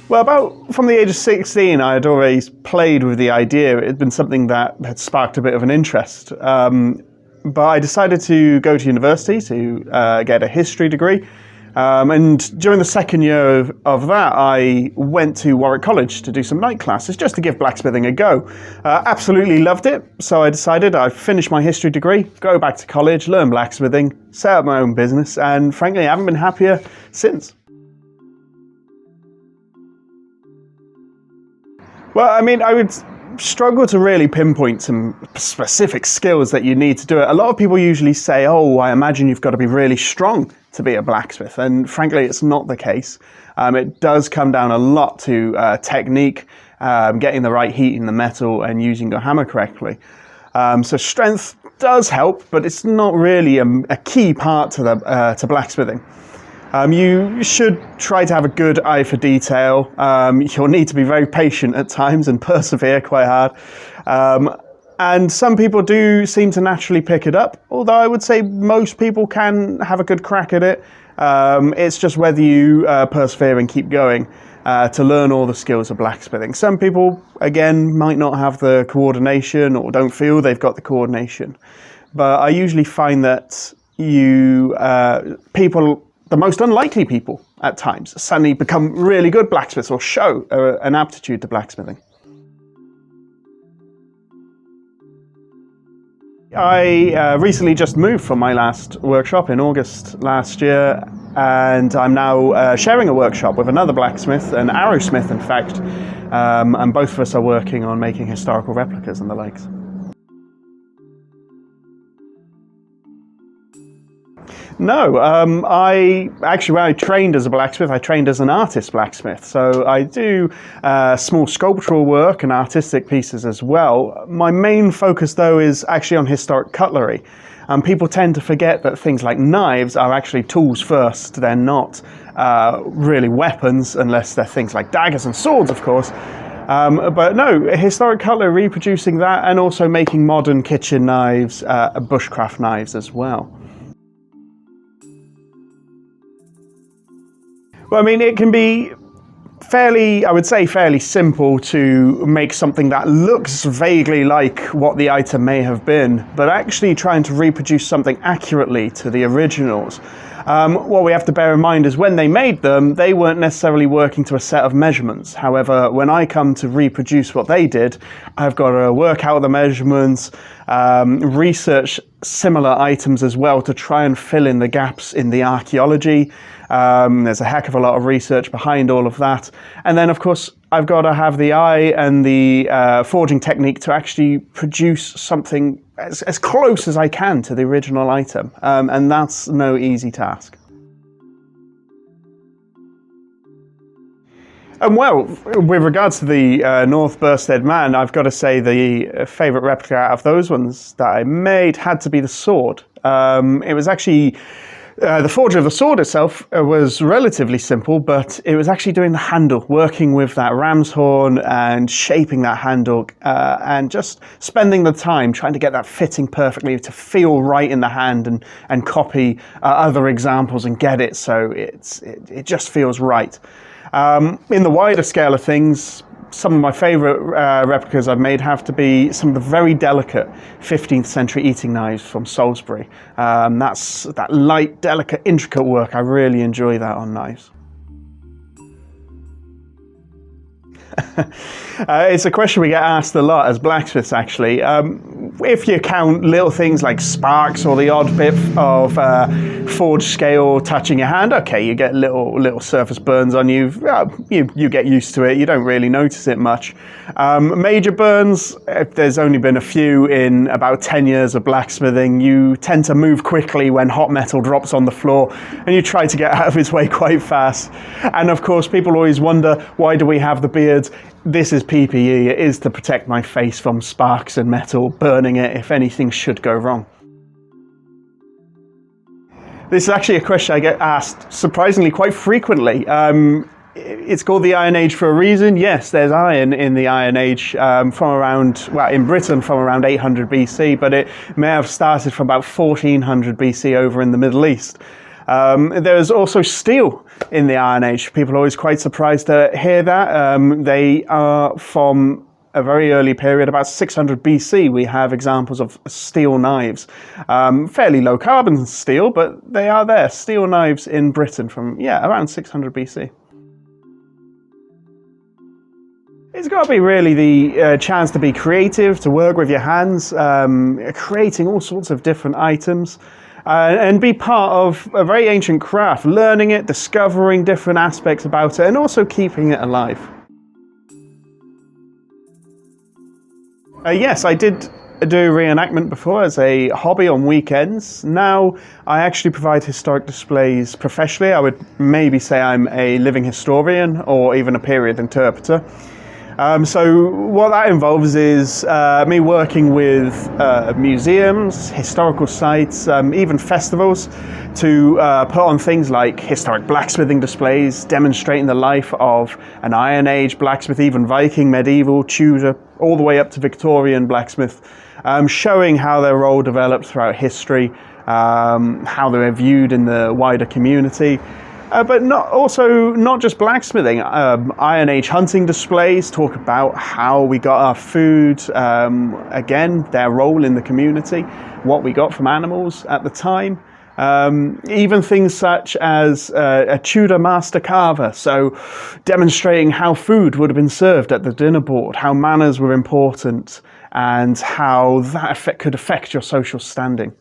Well, about from the age of 16, I had always played with the idea. It had been something that had sparked a bit of an interest. But I decided to go to university to get a history degree. And during the second year of that, I went to Warwick College to do some night classes just to give blacksmithing a go. Absolutely loved it, so I decided I'd finish my history degree, go back to college, learn blacksmithing, set up my own business, and frankly, I haven't been happier since. Well, I mean, I would struggle to really pinpoint some specific skills that you need to do it. A lot of people usually say, oh, I imagine you've got to be really strong to be a blacksmith. And frankly, it's not the case. It does come down a lot to technique, getting the right heat in the metal and using your hammer correctly. So strength does help, but it's not really a key part to blacksmithing. You should try to have a good eye for detail. You'll need to be very patient at times and persevere quite hard. And some people do seem to naturally pick it up, although I would say most people can have a good crack at it. It's just whether you persevere and keep going to learn all the skills of blacksmithing. Some people, again, might not have the coordination or don't feel they've got the coordination. But I usually find that the most unlikely people at times suddenly become really good blacksmiths or show an aptitude to blacksmithing. I recently just moved from my last workshop in August last year, and I'm now sharing a workshop with another blacksmith, an arrowsmith in fact, and both of us are working on making historical replicas and the likes. No, when I trained as a blacksmith, I trained as an artist blacksmith. So I do small sculptural work and artistic pieces as well. My main focus, though, is actually on historic cutlery. People tend to forget that things like knives are actually tools first. They're not really weapons, unless they're things like daggers and swords, of course. But no, historic cutlery, reproducing that, and also making modern kitchen knives, bushcraft knives as well. Well, I mean, it can be I would say fairly simple to make something that looks vaguely like what the item may have been, but actually trying to reproduce something accurately to the originals. What we have to bear in mind is when they made them, they weren't necessarily working to a set of measurements. However, when I come to reproduce what they did, I've got to work out the measurements, research similar items as well to try and fill in the gaps in the archaeology. There's a heck of a lot of research behind all of that. And then, of course, I've got to have the eye and the forging technique to actually produce something as close as I can to the original item. And that's no easy task. And well, with regards to the North Burstead Man, I've got to say the favourite replica out of those ones that I made had to be the sword. It was actually... the forging of the sword itself was relatively simple, but it was actually doing the handle, working with that ram's horn and shaping that handle, and just spending the time trying to get that fitting perfectly to feel right in the hand and copy other examples and get it so it just feels right. In the wider scale of things, some of my favourite replicas I've made have to be some of the very delicate 15th century eating knives from Salisbury. That's that light, delicate, intricate work. I really enjoy that on knives. It's a question we get asked a lot as blacksmiths, actually. If you count little things like sparks or the odd bit of forged scale touching your hand, okay, you get little surface burns on you. You get used to it. You don't really notice it much. Major burns, if there's only been a few in about 10 years of blacksmithing, you tend to move quickly when hot metal drops on the floor, and you try to get out of its way quite fast. And of course, people always wonder, why do we have the beards? This is PPE. It is to protect my face from sparks and metal burning it if anything should go wrong. This is actually a question I get asked surprisingly quite frequently. It's called the Iron Age for a reason. Yes, there's iron in the Iron Age from around, well, in Britain from around 800 BC, but it may have started from about 1400 BC over in the Middle East. There's also steel in the Iron Age. People are always quite surprised to hear that. They are from a very early period, about 600 BC, we have examples of steel knives. Fairly low carbon steel, but they are there. Steel knives in Britain from, around 600 BC. It's got to be really the chance to be creative, to work with your hands, creating all sorts of different items, and be part of a very ancient craft, learning it, discovering different aspects about it, and also keeping it alive. Yes, I did do reenactment before as a hobby on weekends. Now I actually provide historic displays professionally. I would maybe say I'm a living historian or even a period interpreter. So what that involves is me working with museums, historical sites, even festivals to put on things like historic blacksmithing displays, demonstrating the life of an Iron Age blacksmith, even Viking, medieval, Tudor, all the way up to Victorian blacksmith, showing how their role developed throughout history, how they were viewed in the wider community. But not just blacksmithing. Iron Age hunting displays talk about how we got our food, again, their role in the community, what we got from animals at the time. Even things such as a Tudor master carver, so demonstrating how food would have been served at the dinner board, how manners were important, and how that could affect your social standing.